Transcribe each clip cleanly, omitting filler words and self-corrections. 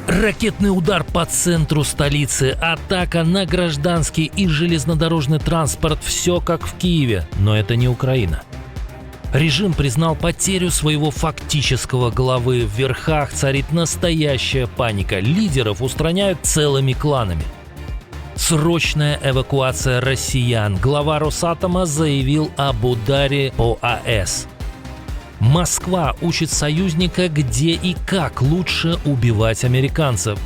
Ракетный удар по центру столицы, атака на гражданский и железнодорожный транспорт – все как в Киеве, но это не Украина. Режим признал потерю своего фактического главы. В верхах царит настоящая паника. Лидеров устраняют целыми кланами. Срочная эвакуация россиян. Глава Росатома заявил об ударе по АЭС. Москва учит союзника, где и как лучше убивать американцев.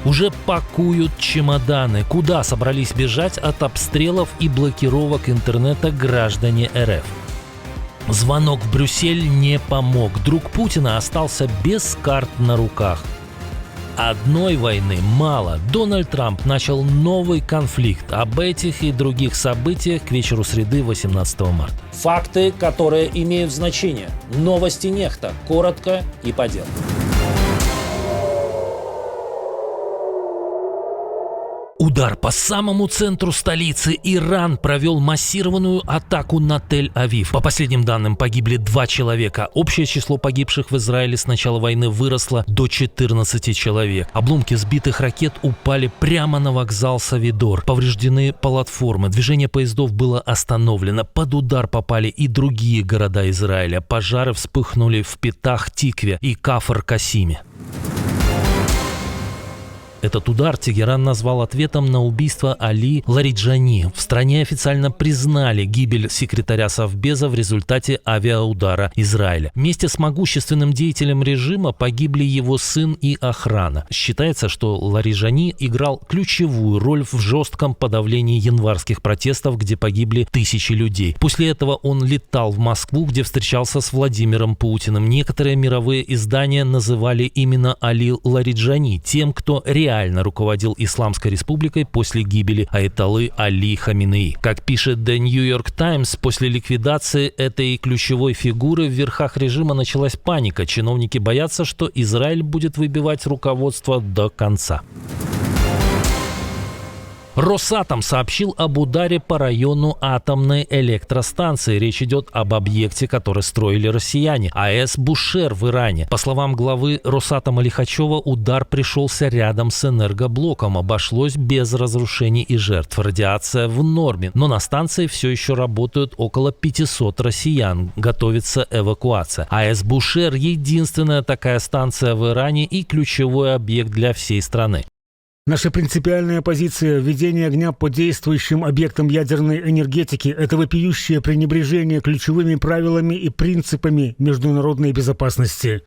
Уже пакуют чемоданы, куда собрались бежать от обстрелов и блокировок интернета граждане РФ. Звонок в Брюссель не помог. Друг Путина остался без карт на руках. Одной войны мало. Дональд Трамп начал новый конфликт. Об этих и других событиях к вечеру среды 18 марта. Факты, которые имеют значение. Новости Нехта. Коротко и по делу. Удар по самому центру столицы. Иран провел массированную атаку на Тель-Авив. По последним данным, погибли 2 человека. Общее число погибших в Израиле с начала войны выросло до 14 человек. Обломки сбитых ракет упали прямо на вокзал Савидор. Повреждены платформы. Движение поездов было остановлено. Под удар попали и другие города Израиля. Пожары вспыхнули в Петах-Тикве и Кафр-Касиме. Этот удар Тегеран назвал ответом на убийство Али Лариджани. В стране официально признали гибель секретаря Совбеза в результате авиаудара Израиля. Вместе с могущественным деятелем режима погибли его сын и охрана. Считается, что Лариджани играл ключевую роль в жестком подавлении январских протестов, где погибли тысячи людей. После этого он летал в Москву, где встречался с Владимиром Путиным. Некоторые мировые издания называли именно Али Лариджани тем, кто реально руководил Исламской республикой после гибели аятоллы Али Хаминеи. Как пишет The New York Times, после ликвидации этой ключевой фигуры в верхах режима началась паника. Чиновники боятся, что Израиль будет выбивать руководство до конца. Росатом сообщил об ударе по району атомной электростанции. Речь идет об объекте, который строили россияне. АЭС Бушер в Иране. По словам главы Росатома Лихачева, удар пришелся рядом с энергоблоком. Обошлось без разрушений и жертв. Радиация в норме. Но на станции все еще работают около 500 россиян. Готовится эвакуация. АЭС Бушер – единственная такая станция в Иране и ключевой объект для всей страны. Наша принципиальная позиция введения огня по действующим объектам ядерной энергетики – это вопиющее пренебрежение ключевыми правилами и принципами международной безопасности.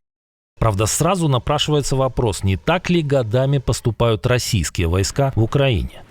Правда, сразу напрашивается вопрос, не так ли годами поступают российские войска в Украине?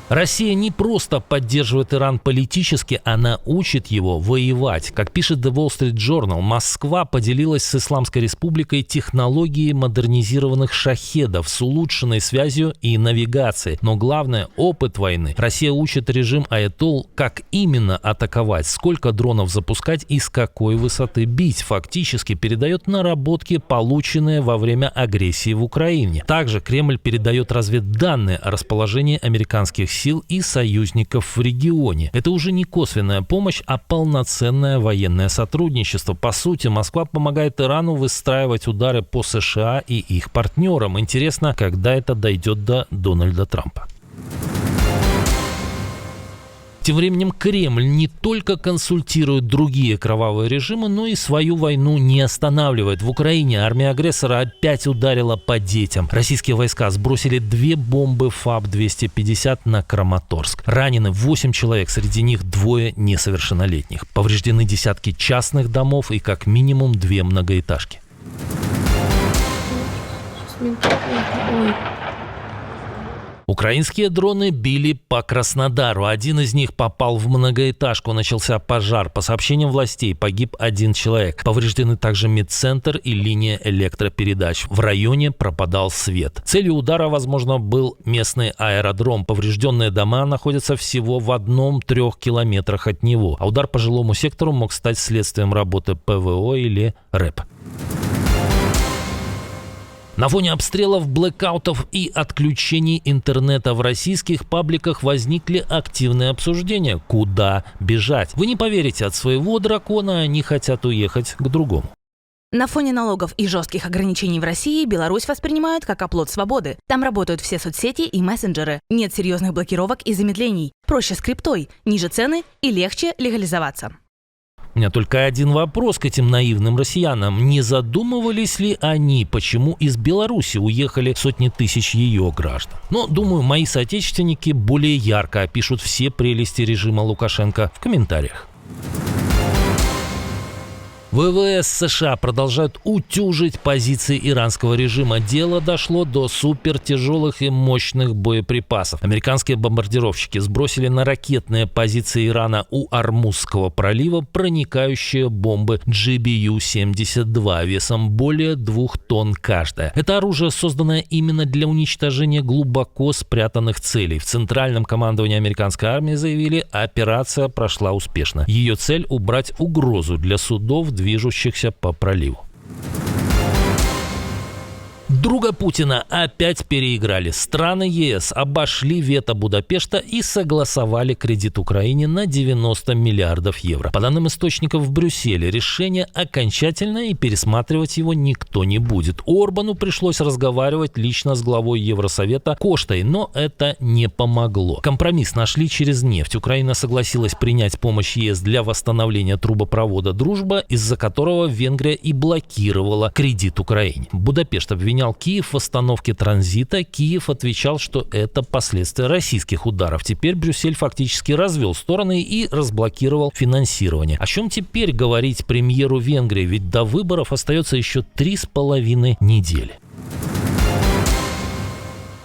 Россия не просто поддерживает Иран политически, она учит его воевать. Как пишет The Wall Street Journal, Москва поделилась с Исламской республикой технологией модернизированных шахедов с улучшенной связью и навигацией. Но главное – опыт войны. Россия учит режим аятолл, как именно атаковать, сколько дронов запускать и с какой высоты бить. Фактически передает наработки, полученные во время агрессии в Украине. Также Кремль передает разведданные о расположении американских сил и союзников в регионе. Это уже не косвенная помощь, а полноценное военное сотрудничество. По сути, Москва помогает Ирану выстраивать удары по США и их партнерам. Интересно, когда это дойдет до Дональда Трампа. Тем временем Кремль не только консультирует другие кровавые режимы, но и свою войну не останавливает. В Украине армия агрессора опять ударила по детям. Российские войска сбросили 2 бомбы ФАБ-250 на Краматорск. Ранены 8 человек, среди них 2 несовершеннолетних. Повреждены десятки частных домов и как минимум 2 многоэтажки. Украинские дроны били по Краснодару. Один из них попал в многоэтажку. Начался пожар. По сообщениям властей, погиб 1 человек. Повреждены также медцентр и линия электропередач. В районе пропадал свет. Целью удара, возможно, был местный аэродром. Поврежденные дома находятся всего в 1-3 километрах от него. А удар по жилому сектору мог стать следствием работы ПВО или РЭП. На фоне обстрелов, блэкаутов и отключений интернета в российских пабликах возникли активные обсуждения, куда бежать. Вы не поверите, от своего дракона они хотят уехать к другому. На фоне налогов и жестких ограничений в России Беларусь воспринимают как оплот свободы. Там работают все соцсети и мессенджеры. Нет серьезных блокировок и замедлений. Проще с криптой, ниже цены и легче легализоваться. У меня только один вопрос к этим наивным россиянам. Не задумывались ли они, почему из Беларуси уехали сотни тысяч ее граждан? Но, думаю, мои соотечественники более ярко опишут все прелести режима Лукашенко в комментариях. ВВС США продолжают утюжить позиции иранского режима. Дело дошло до супертяжелых и мощных боеприпасов. Американские бомбардировщики сбросили на ракетные позиции Ирана у Ормузского пролива проникающие бомбы GBU-72 весом более 2 тонн каждая. Это оружие, созданное именно для уничтожения глубоко спрятанных целей. В Центральном командовании американской армии заявили, операция прошла успешно. Ее цель – убрать угрозу для судов, движущихся по проливу. Друга Путина опять переиграли. Страны ЕС обошли вето Будапешта и согласовали кредит Украине на 90 миллиардов евро. По данным источников в Брюсселе, решение окончательное, и пересматривать его никто не будет. Орбану пришлось разговаривать лично с главой Евросовета Коштой, но это не помогло. Компромисс нашли через нефть. Украина согласилась принять помощь ЕС для восстановления трубопровода «Дружба», из-за которого Венгрия и блокировала кредит Украине. Будапешт обвинял Киев в остановке транзита. Киев отвечал, что это последствия российских ударов. Теперь Брюссель фактически развел стороны и разблокировал финансирование. О чем теперь говорить премьеру Венгрии? Ведь до выборов остается еще 3,5 недели.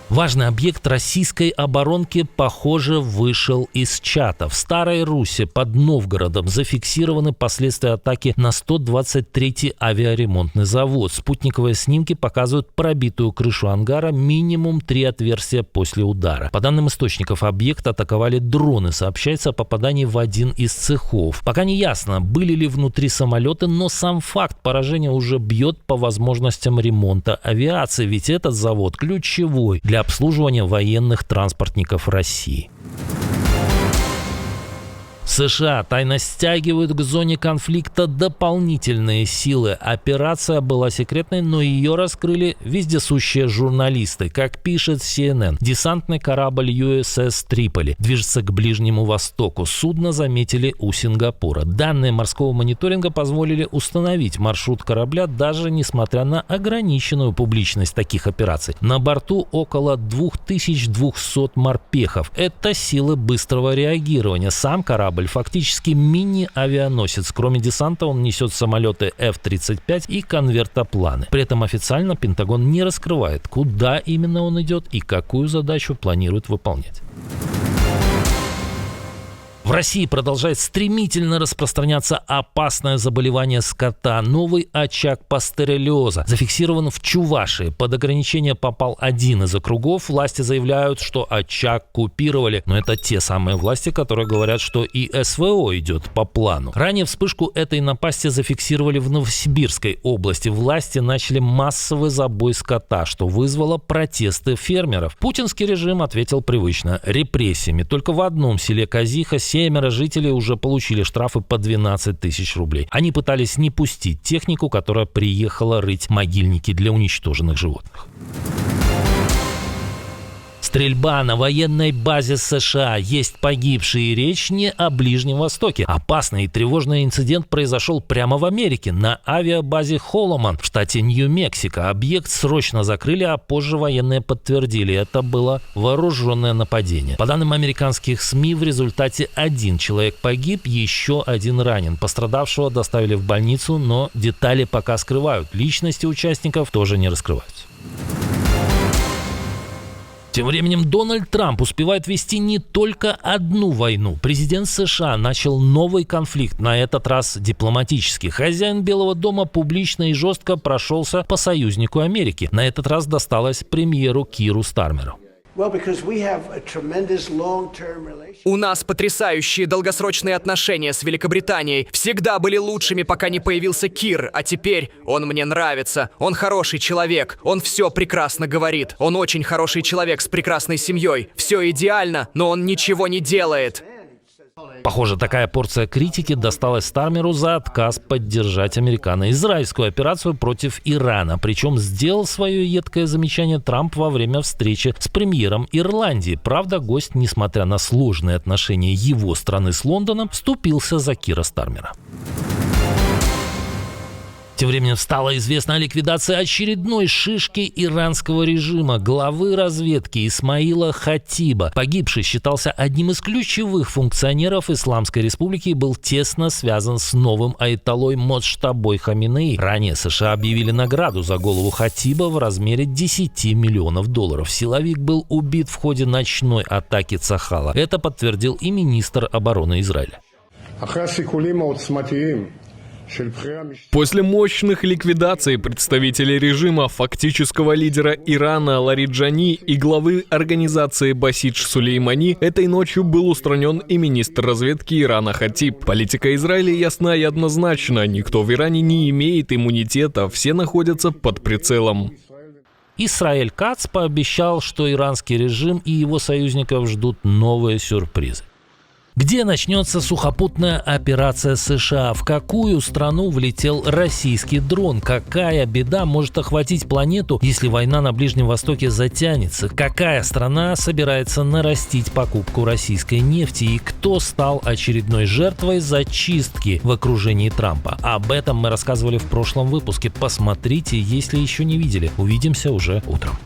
Важный объект российской оборонки, похоже, вышел из чата. В Старой Руссе под Новгородом зафиксированы последствия атаки на 123-й авиаремонтный завод. Спутниковые снимки показывают пробитую крышу ангара, минимум 3 отверстия после удара. По данным источников, объект атаковали дроны. Сообщается о попадании в один из цехов. Пока не ясно, были ли внутри самолеты, но сам факт поражения уже бьет по возможностям ремонта авиации. Ведь этот завод ключевой для обслуживания военных транспортников России. США тайно стягивают к зоне конфликта дополнительные силы. Операция была секретной, но ее раскрыли вездесущие журналисты. Как пишет CNN, десантный корабль USS Триполи движется к Ближнему Востоку. Судно заметили у Сингапура. Данные морского мониторинга позволили установить маршрут корабля, даже несмотря на ограниченную публичность таких операций. На борту около 2200 морпехов. Это силы быстрого реагирования. Сам корабль фактически мини-авианосец. Кроме десанта он несет самолеты F-35 и конвертопланы. При этом официально Пентагон не раскрывает, куда именно он идет и какую задачу планирует выполнять. В России продолжает стремительно распространяться опасное заболевание скота. Новый очаг пастереллеза зафиксирован в Чувашии. Под ограничение попал один из округов. Власти заявляют, что очаг купировали. Но это те самые власти, которые говорят, что и СВО идет по плану. Ранее вспышку этой напасти зафиксировали в Новосибирской области. Власти начали массовый забой скота, что вызвало протесты фермеров. Путинский режим ответил привычно – репрессиями. Только в одном селе Казиха 7 жителей уже получили штрафы по 12 тысяч рублей. Они пытались не пустить технику, которая приехала рыть могильники для уничтоженных животных. Стрельба на военной базе США. Есть погибшие. Речь не о Ближнем Востоке. Опасный и тревожный инцидент произошел прямо в Америке, на авиабазе Холломан в штате Нью-Мексико. Объект срочно закрыли, а позже военные подтвердили, это было вооруженное нападение. По данным американских СМИ, в результате 1 человек погиб, еще 1 ранен. Пострадавшего доставили в больницу, но детали пока скрывают. Личности участников тоже не раскрываются. Тем временем Дональд Трамп успевает вести не только одну войну. Президент США начал новый конфликт, на этот раз дипломатический. Хозяин Белого дома публично и жестко прошелся по союзнику Америки. На этот раз досталось премьеру Киру Стармеру. У нас потрясающие долгосрочные отношения с Великобританией. Всегда были лучшими, пока не появился Кир. А теперь он мне нравится. Он хороший человек. Он все прекрасно говорит. Он очень хороший человек с прекрасной семьей. Все идеально, но он ничего не делает. Похоже, такая порция критики досталась Стармеру за отказ поддержать американо-израильскую операцию против Ирана. Причем сделал свое едкое замечание Трамп во время встречи с премьером Ирландии. Правда, гость, несмотря на сложные отношения его страны с Лондоном, вступился за Кира Стармера. Тем временем стало известно о ликвидации очередной шишки иранского режима, главы разведки Исмаила Хатиба. Погибший считался одним из ключевых функционеров Исламской Республики и был тесно связан с новым аятоллой Моджтабой Хаминеи. Ранее США объявили награду за голову Хатиба в размере $10 миллионов. Силовик был убит в ходе ночной атаки Цахала. Это подтвердил и министр обороны Израиля. После мощных ликвидаций представителей режима, фактического лидера Ирана Лариджани и главы организации Басидж Сулеймани, этой ночью был устранен и министр разведки Ирана Хатиб. Политика Израиля ясна и однозначна: никто в Иране не имеет иммунитета, все находятся под прицелом. Исраэль Кац пообещал, что иранский режим и его союзников ждут новые сюрпризы. Где начнется сухопутная операция США? В какую страну влетел российский дрон? Какая беда может охватить планету, если война на Ближнем Востоке затянется? Какая страна собирается нарастить покупку российской нефти? И кто стал очередной жертвой зачистки в окружении Трампа? Об этом мы рассказывали в прошлом выпуске. Посмотрите, если еще не видели. Увидимся уже утром.